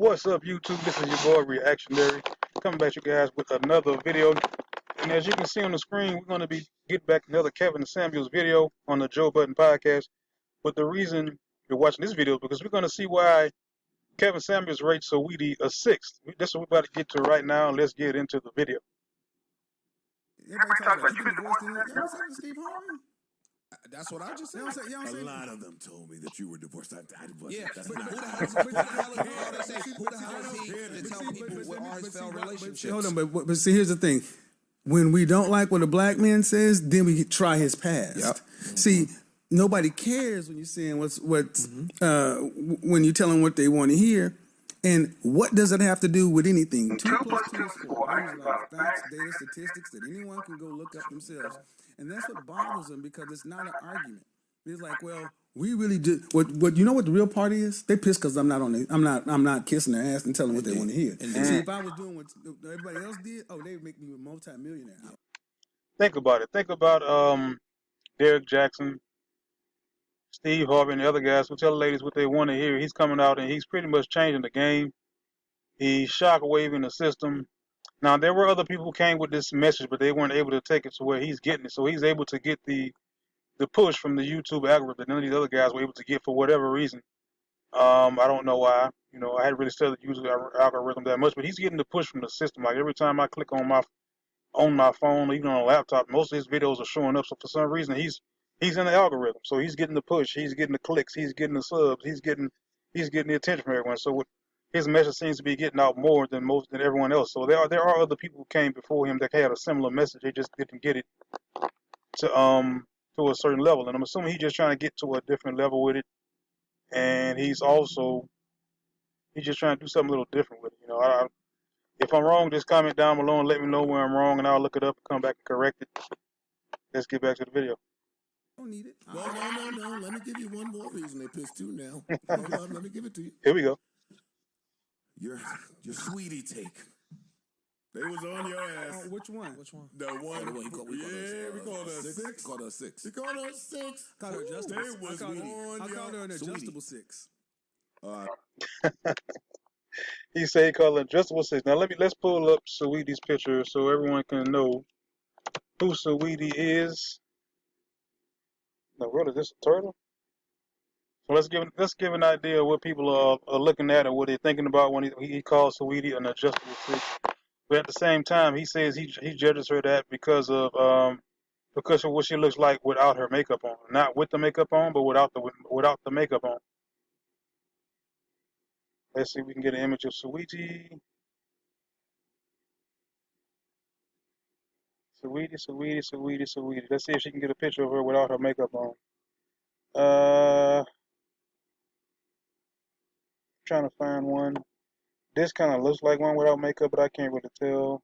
What's up, YouTube? This is your boy Reactionary, coming back to you guys with another video. And as you can see on the screen, we're going to be getting back another Kevin Samuels video on the Joe Budden podcast. But the reason you're watching this video is because we're going to see why Kevin Samuels rates Saweetie a 6. That's what we're about to get to right now. Let's get into the video. Everybody talks about you been divorced. Y'all said to Steve Harvey? That's what I just said. A lot of them told me that you were divorced. I wasn't. Yeah, That's but not. who the hell is he? Who the hell is he to tell people what are his failed relationships? Hold on, but see, here's the thing. When we don't like what a black man says, then we try his past. Yep. See, nobody cares when you're saying when you tell them what they want to hear. And what does it have to do with anything? 2 + 2 is 4. These are like facts, data, statistics that anyone can go look up themselves. And that's what bothers them, because it's not an argument. It's like, well, we really do. What you know what the real part is? They pissed because I'm not kissing their ass and telling them what they want to hear. And see, if I was doing what everybody else did, they'd make me a multi-millionaire. Think about it. Think about Derek Jackson, Steve Harvey, and the other guys who tell the ladies what they want to hear. He's coming out and he's pretty much changing the game. He's shockwaving the system. Now, there were other people who came with this message, but they weren't able to take it to where he's getting it. So he's able to get the push from the YouTube algorithm that none of these other guys were able to get for whatever reason. I don't know why. You know, I hadn't really studied the YouTube algorithm that much, but he's getting the push from the system. Like every time I click on my phone, or even on a laptop, most of his videos are showing up. So for some reason, he's in the algorithm. So he's getting the push. He's getting the clicks. He's getting the subs. He's getting the attention from everyone. So his message seems to be getting out more than everyone else. So there are other people who came before him that had a similar message. They just didn't get it to a certain level. And I'm assuming he's just trying to get to a different level with it. And he's just trying to do something a little different with it. You know, if I'm wrong, just comment down below and let me know where I'm wrong, and I'll look it up and come back and correct it. Let's get back to the video. Don't need it. Well, no. Let me give you one more reason they pissed too now. Hold on, let me give it to you. Here we go. Your Saweetie take. They was on your ass. Oh, which one? The one. We called We called her 6. Called her 6. We called her 6. Called her adjustable. They was I called her an adjustable 6. He said he called it adjustable 6. Now let's pull up Saweetie's picture so everyone can know who Saweetie is. Now, what is this, a turtle? So let's give an idea of what people are looking at and what they're thinking about when he calls Saweetie an adjustable 6. But at the same time, he says he judges her that because of what she looks like without her makeup on, not with the makeup on, but without the makeup on. Let's see if we can get an image of Saweetie. Saweetie. Let's see if she can get a picture of her without her makeup on. Trying to find one. This kind of looks like one without makeup, but I can't really tell.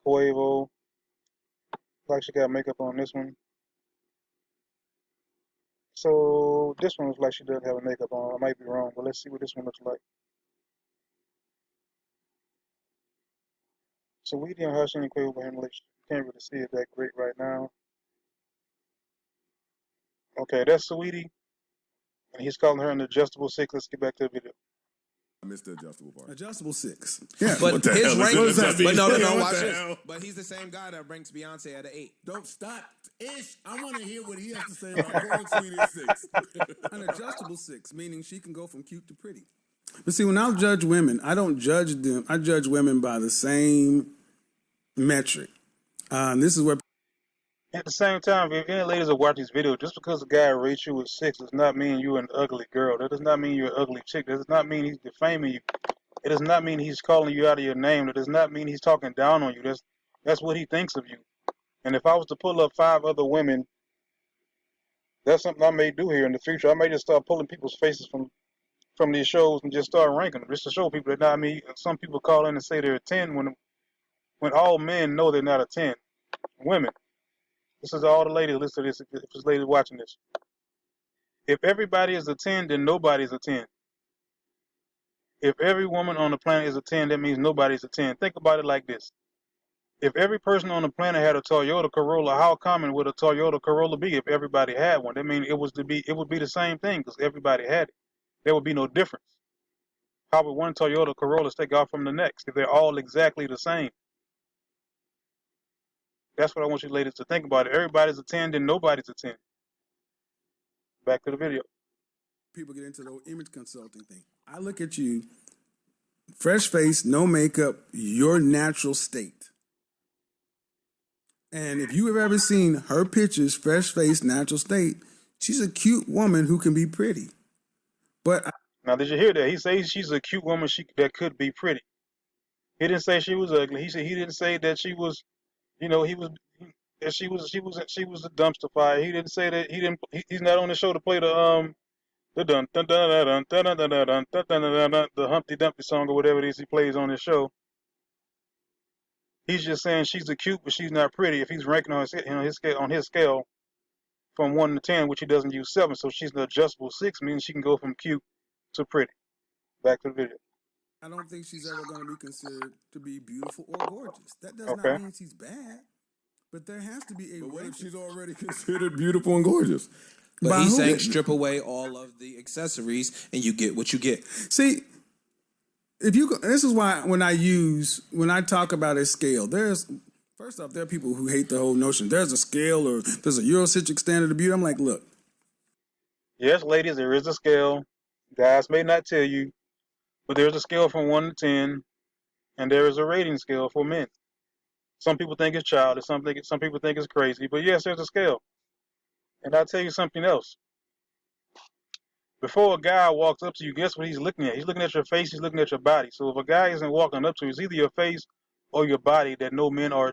Quavo. Like she got makeup on this one. So this one looks like she doesn't have a makeup on. I might be wrong, but let's see what this one looks like. Saweetie and her and Quavo behind relationship. Can't really see it that great right now. Okay, that's Saweetie, and he's calling her an adjustable 6. Let's get back to the video. I missed the adjustable part. Adjustable 6. Yeah. But his rank is that? But no, What watch the this. hell? But he's the same guy that ranks Beyonce at an 8. Don't stop. Ish, I want to hear what he has to say about calling Saweetie 6. An adjustable 6, meaning she can go from cute to pretty. But see, when I judge women, I don't judge them. I judge women by the same metric. This is where. At the same time, if any ladies are watching this video, just because a guy rates you with 6 does not mean you're an ugly girl. That does not mean you're an ugly chick. That does not mean he's defaming you. It does not mean he's calling you out of your name. That does not mean he's talking down on you. That's what he thinks of you. And if I was to pull up 5 other women, that's something I may do here in the future. I may just start pulling people's faces from these shows and just start ranking them, just to show people that. Now, I mean, some people call in and say they're a 10 when all men know they're not a 10. Women. This is all the ladies. Listen to this. If this lady's watching this, if everybody is a 10, then nobody's a 10. If every woman on the planet is a 10, that means nobody's a 10. Think about it like this. If every person on the planet had a Toyota Corolla, how common would a Toyota Corolla be if everybody had one? That means it would be the same thing because everybody had it. There would be no difference. How would one Toyota Corolla stick out from the next if they're all exactly the same? That's what I want you ladies to think about. It. Everybody's a 10, then nobody's a 10. Back to the video. People get into the image consulting thing. I look at you, fresh face, no makeup, your natural state. And if you have ever seen her pictures, fresh face, natural state, she's a cute woman who can be pretty. But Now, did you hear that? He says she's a cute woman that could be pretty. He didn't say she was ugly. He didn't say that she was, that she was a dumpster fire. He didn't say that he's not on the show to play the dun dun dun dun dun dun dun dun dun dun dun dun the Humpty Dumpty song or whatever it is he plays on his show. He's just saying she's a cute, but she's not pretty. If he's ranking on his scale from 1 to 10, which he doesn't use 7, so she's an adjustable 6, meaning she can go from cute to pretty. Back to the video. I don't think she's ever going to be considered to be beautiful or gorgeous. That does not mean she's bad, but there has to be a. But what if she's already considered beautiful and gorgeous? But he's saying strip away all of the accessories and you get what you get. See, this is why when I talk about a scale, first off, there are people who hate the whole notion. There's a scale or there's a Eurocentric standard of beauty. I'm like, look. Yes, ladies, there is a scale. Guys may not tell you, but there's a scale from 1 to 10, and there is a rating scale for men. Some people think it's childish, some people think it's crazy, but yes, there's a scale. And I'll tell you something else. Before a guy walks up to you, guess what he's looking at? He's looking at your face, he's looking at your body. So if a guy isn't walking up to you, it's either your face or your body that no men or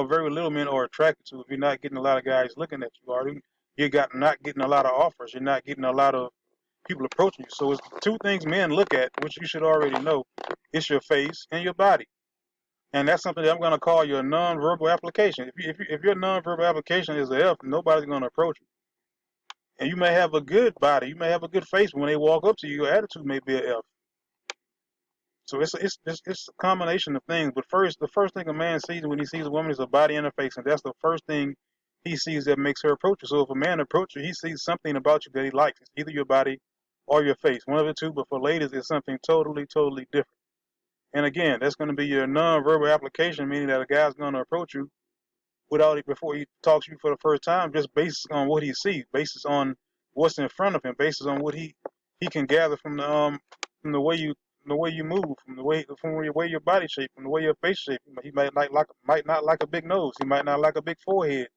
very little men are attracted to. If you're not getting a lot of guys looking at you, or you're not getting a lot of offers, you're not getting a lot of people approaching you. So it's 2 things men look at, which you should already know. It's your face and your body. And that's something that I'm going to call your nonverbal application. If your nonverbal application is an F, nobody's going to approach you. And you may have a good body, you may have a good face, but when they walk up to you, your attitude may be an F. So it's a combination of things. But the first thing a man sees when he sees a woman is a body and a face, and that's the first thing he sees that makes her approach you. So if a man approaches you, he sees something about you that he likes. It's either your body or your face, one of the two. But for ladies, it's something totally, totally different. And again, that's going to be your nonverbal application, meaning that a guy's going to approach you before he talks to you for the first time, just based on what he sees, based on what's in front of him, based on what he can gather from the way you move, from the way your body shape, from the way your face shape. He might not like a big nose. He might not like a big forehead.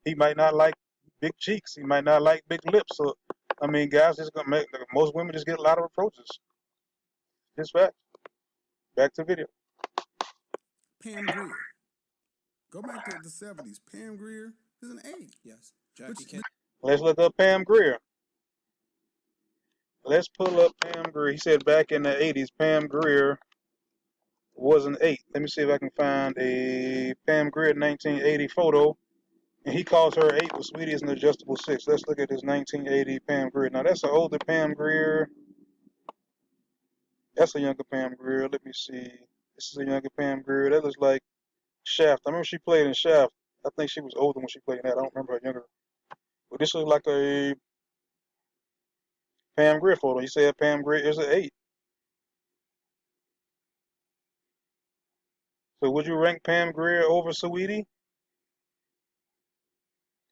He might not like big cheeks. He might not like big lips. So, I mean, guys, most women just get a lot of approaches. It's fact. Back to video. Pam Grier. Go back to the 70s. Pam Grier is an 8. Yes. Jackie Kennedy. Let's look up Pam Grier. Let's pull up Pam Grier. He said back in the 80s, Pam Grier was an 8. Let me see if I can find a Pam Grier 1980 photo. And he calls her 8, but Saweetie is an adjustable 6. Let's look at this 1980 Pam Grier. Now, that's an older Pam Grier. That's a younger Pam Grier. Let me see. This is a younger Pam Grier. That looks like Shaft. I remember she played in Shaft. I think she was older when she played in that. I don't remember her younger. But this looks like a Pam Grier photo. You say Pam Grier is an 8. So would you rank Pam Grier over Saweetie?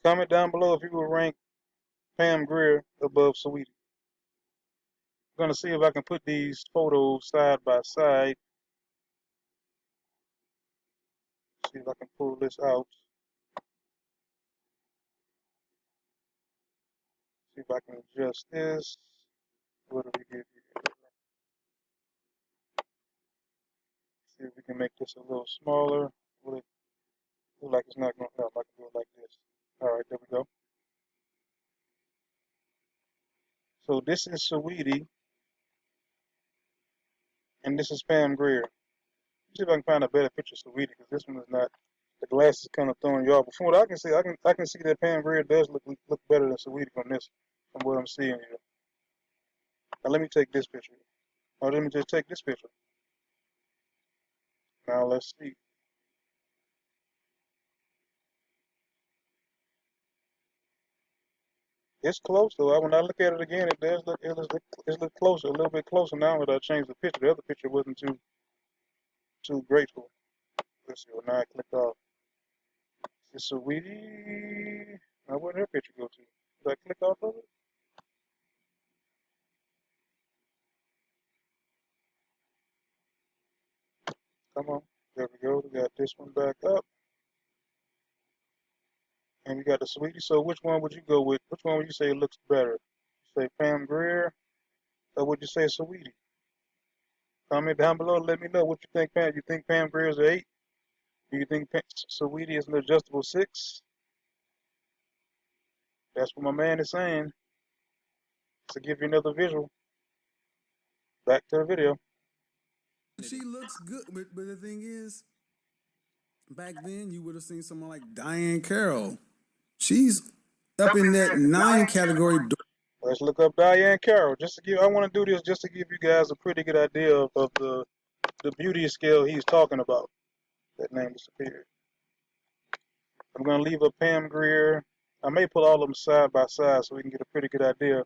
Comment down below if you would rank Pam Grier above Saweetie. I'm going to see if I can put these photos side by side. See if I can pull this out. See if I can adjust this. What do we get here? See if we can make this a little smaller. Will it look like it's not going to help? I can do it like this. Alright, there we go. So this is Saweetie. And this is Pam Grier. See if I can find a better picture of Saweetie, because this one is not. The glass is kind of throwing you off. But from what I can see, I can see that Pam Grier does look better than Saweetie from what I'm seeing here. Now let me take this picture. Or let me just take this picture. Now let's see. It's close though. When I look at it again, it does look it looks closer, a little bit closer now that I changed the picture. The other picture wasn't too grateful. Let's see. Well, now I clicked off. Is this Saweetie? Now where'd her picture go to? Did I click off of it? Come on. There we go. We got this one back up. And we got the Saweetie. So which one would you go with? Which one would you say looks better? You say Pam Grier, or would you say Saweetie? Comment down below and let me know what you think, Pam. You think Pam Grier is an 8? Do you think Saweetie is an adjustable 6? That's what my man is saying. To give you another visual. Back to the video. She looks good, but the thing is, back then you would have seen someone like Diane Carroll. She's up in that 9 category. Let's look up Diane Carroll. I want to do this just to give you guys a pretty good idea of the beauty scale he's talking about. That name disappeared. I'm going to leave up Pam Grier. I may put all of them side by side so we can get a pretty good idea.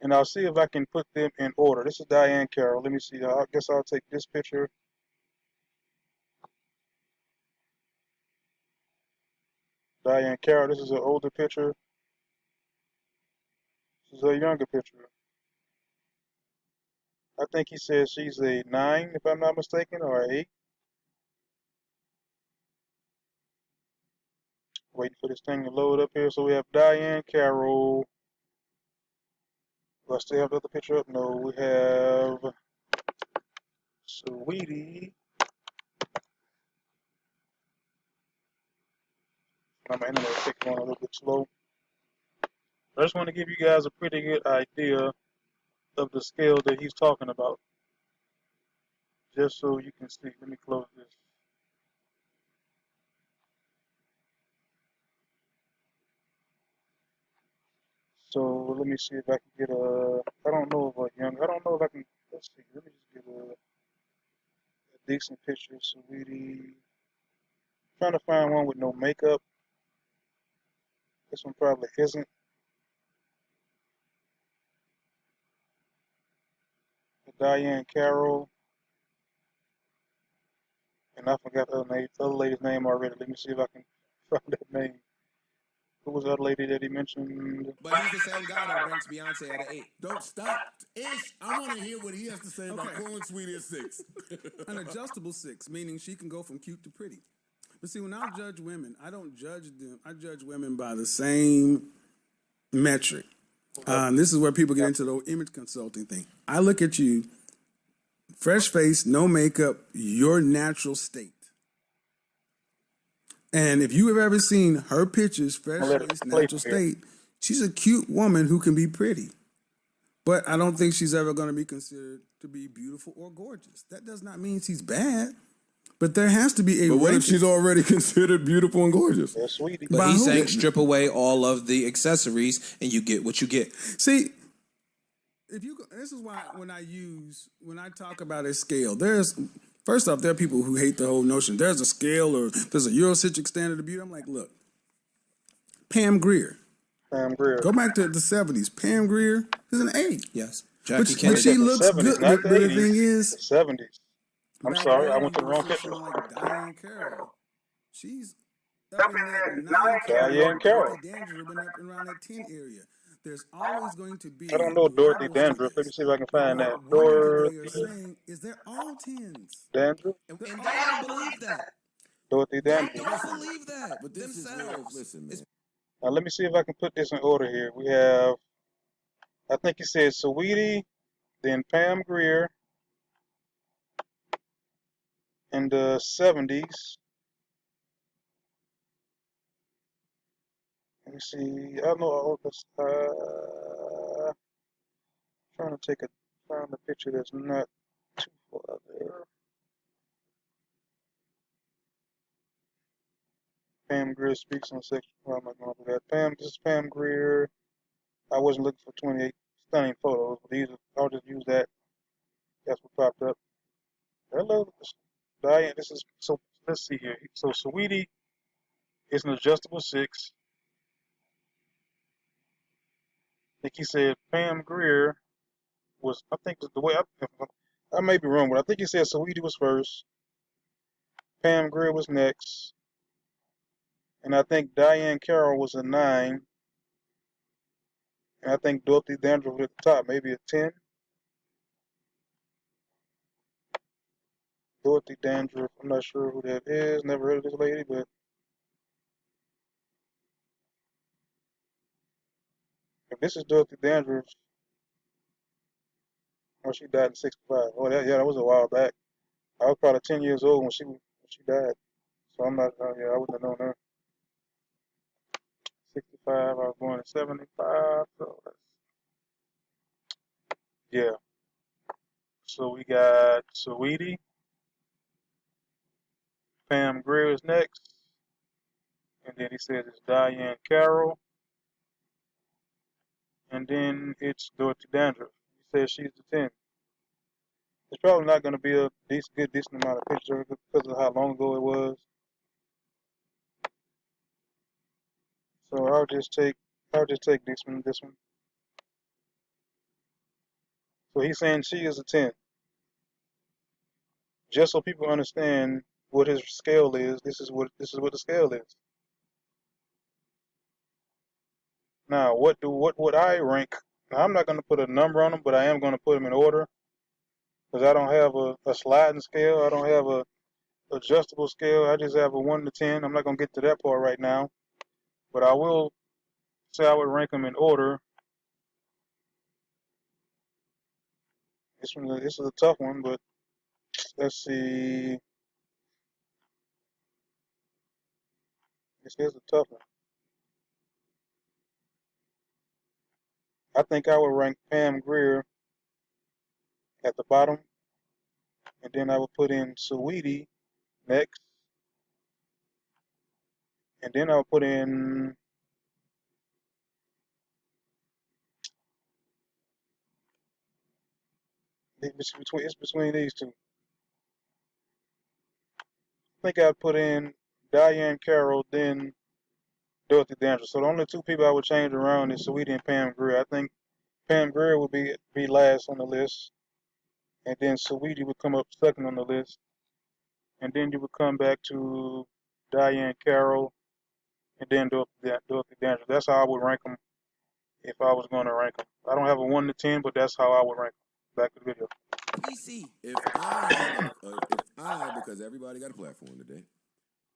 And I'll see if I can put them in order. This is Diane Carroll. Let me see. I guess I'll take this picture. Diane Carroll. This is an older picture. This is a younger picture. I think he says she's a 9, if I'm not mistaken, or an 8. Waiting for this thing to load up here. So we have Diane Carroll. Do I still have the other picture up? No, we have Saweetie. My internet is taking on a little bit slow. I just want to give you guys a pretty good idea of the scale that he's talking about. Just so you can see. Let me close this. So let me see if I can get I don't know if I can, let's see, let me just get a decent picture of Saweetie. Trying to find one with no makeup. This one probably isn't. Diane Carroll. And I forgot the other lady's name already. Let me see if I can find that name. Who was that lady that he mentioned? But he's the same guy that ranks Beyonce at an 8. Don't stop. Ish, I want to hear what he has to say about calling Sweetie a 6. An adjustable 6, meaning she can go from cute to pretty. But see, when I judge women, I don't judge them. I judge women by the same metric. This is where people get into the image consulting thing. I look at you, fresh face, no makeup, your natural state. And if you have ever seen her pictures, fresh face, natural state, she's a cute woman who can be pretty. But I don't think she's ever going to be considered to be beautiful or gorgeous. That does not mean she's bad. But there has to be a. But what if she's already considered beautiful and gorgeous? That's Sweetie. But he's saying strip away all of the accessories and you get what you get. See, this is why when I talk about a scale, first off, there are people who hate the whole notion. There's a scale or there's a Eurocentric standard of beauty. I'm like, look, Pam Grier. Pam Grier. Go back to the 70s. Pam Grier is an 8. Yes. But she looks good. But the thing is, the 70s. I'm sorry, I went to the wrong picture. Like Diane Carroll. She's up in that 9 Diane Carroll. Dorothy Dandridge been up around that 10 area. There's always going to be. I don't know Dorothy Dandridge. Let me see if I can find that. Dorothy. Saying is they're all 10s. Dandridge? And they don't believe that. Dorothy Dandridge. They don't believe that But this themselves. Listen, man. Now let me see if I can put this in order here. We have, I think he said Saweetie, then Pam Grier in the 70s. Let me see. I don't know all this. Trying to find a picture that's not too far there. Pam Grier speaks on sexual. Why am I going for that? This is Pam Grier. I wasn't looking for 28 stunning photos, but I'll just use that. That's what popped up. Hello, Diane. So let's see here. So Saweetie is an adjustable 6. think he said Pam Grier was. I think the way I may be wrong, but I think he said Saweetie was first. Pam Grier was next, and I think Diane Carroll was a 9, and I think Dorothy Dandridge was at the top, maybe a 10. Dorothy Dandridge, I'm not sure who that is. Never heard of this lady, but if this is Dorothy Dandridge, oh, she died in '65. Oh, that was a while back. I was probably 10 years old when she died. So I'm not, I wouldn't have known her. 65, I was born in '75, so yeah. So we got Saweetie, Pam Grier is next, and then he says it's Diane Carroll, and then it's Dorothy Dandridge. He says she's the 10. It's probably not going to be a decent amount of pictures because of how long ago it was. So I'll just take this one. So he's saying she is a 10. Just so people understand what his scale is, this is what the scale is. Now, what would I rank? Now, I'm not going to put a number on them, but I am going to put them in order because I don't have a sliding scale. I don't have a adjustable scale. I just have a 1 to 10. I'm not going to get to that part right now, but I will say I would rank them in order. This is a tough one, but let's see. This is a tough one. I think I would rank Pam Grier at the bottom, and then I would put in Saweetie next, and then I would put in it's between these two. I think I'd put in Diane Carroll, then Dorothy Dandridge. So the only two people I would change around is Saweetie and Pam Grier. I think Pam Grier would be last on the list, and then Saweetie would come up second on the list, and then you would come back to Diane Carroll, and then Dorothy Dandridge. That's how I would rank them if I was going to rank them. I don't have a 1 to 10, but that's how I would rank them. Back to the video. PC. If I, because everybody got a platform today,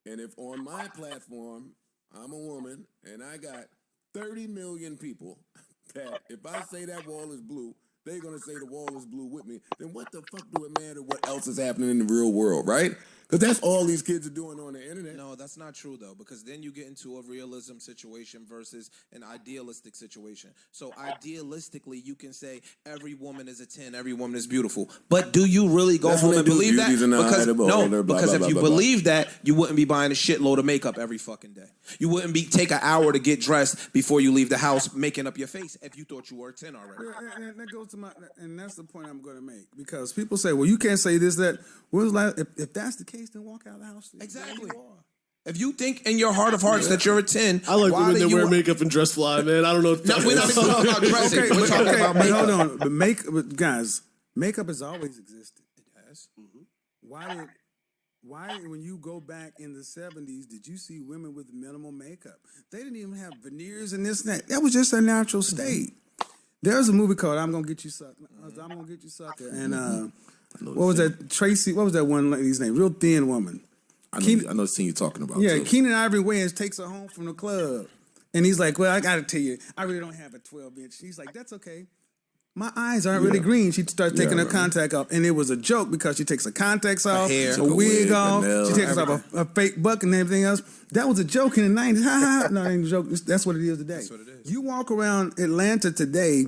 and if on my platform I'm a woman and I got 30 million people that if I say that wall is blue, they're gonna say the wall is blue with me, then what the fuck do it matter what else is happening in the real world, right? Because that's all these kids are doing on the internet. No, that's not true though, because then you get into a realism situation versus an idealistic situation. So idealistically, you can say every woman is a 10, every woman is beautiful. But do you really go home and believe that? Because if you believe that, you wouldn't be buying a shitload of makeup every fucking day. You wouldn't take an hour to get dressed before you leave the house, making up your face if you thought you were a 10 already. And that goes to and that's the point I'm going to make, because people say, well, you can't say this, that. If that's the case, then walk out of the house. Exactly. If you think in your heart of hearts that you're a 10, I like women that wear makeup and dress fly, man. I don't know. No, we're not even talking about dressing. We're talking about makeup. Hold on. But guys, makeup has always existed. It has. Mm-hmm. Why, when you go back in the 70s, did you see women with minimal makeup? They didn't even have veneers and this and that. That was just a natural state. There's a movie called I'm Gonna Get You Sucker. I'm Gonna Get You Sucker. And what was that? Tracy, what was that one lady's name? Real thin woman. I know the scene you're talking about. Yeah, too. Keenan Ivory Wayans takes her home from the club. And he's like, well, I got to tell you, I really don't have a 12-inch. She's like, that's okay. My eyes aren't really green. She starts taking her contact off. And it was a joke because she takes her contacts off, a wig off, she takes off a fake buck and everything else. That was a joke in the 90s. Ha ha. No, it ain't a joke. That's what it is today. That's what it is. You walk around Atlanta today,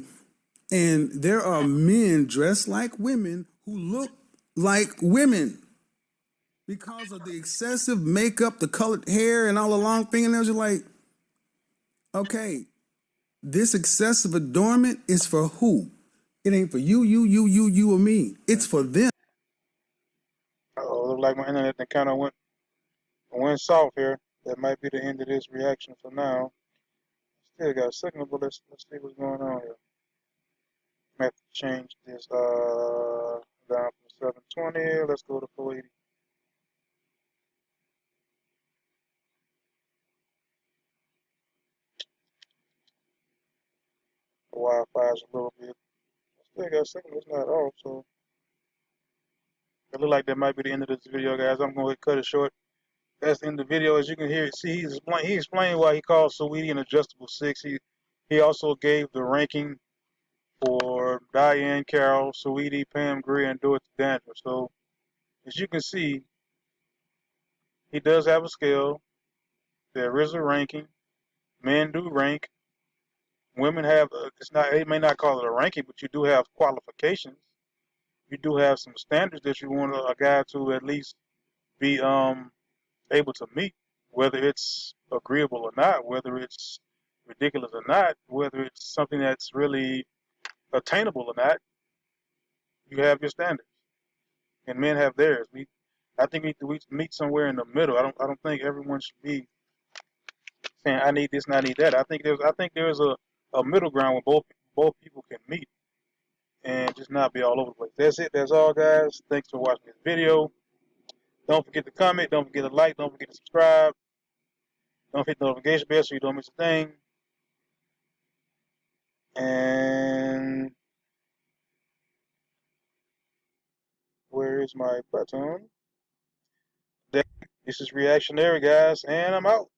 and there are men dressed like women who look like women. Because of the excessive makeup, the colored hair, and all the long fingernails, you're like, okay, this excessive adornment is for who? It ain't for you, or me. It's for them. Oh, look like my internet kind of went south here. That might be the end of this reaction for now. Still got a signal, but let's see what's going on here. I have to change this down from 720. Let's go to 480. The Wi-Fi is a little bit. Still got a signal. It's not off, so it look like that might be the end of this video, guys. I'm going to cut it short. That's the end of the video. As you can hear, see, he explained why he called Saweetie an adjustable six. He also gave the ranking for Diane Carroll, Saweetie, Pam Grier, and Dorothy Dandridge. So as you can see, he does have a scale. There is a ranking. Men do rank. Women have. It's not. They may not call it a ranking, but you do have qualifications. You do have some standards that you want a guy to at least be able to meet, whether it's agreeable or not, whether it's ridiculous or not, whether it's something that's really attainable or not. You have your standards, and men have theirs. I think we need to meet somewhere in the middle. I don't think everyone should be saying I need this and I need that. I think there's a middle ground where both people can meet and just not be all over the place. That's it. That's all, guys. Thanks for watching this video. Don't forget to comment. Don't forget to like. Don't forget to subscribe. Don't hit the notification bell so you don't miss a thing. And where is my button? This is Reactionary, guys, and I'm out.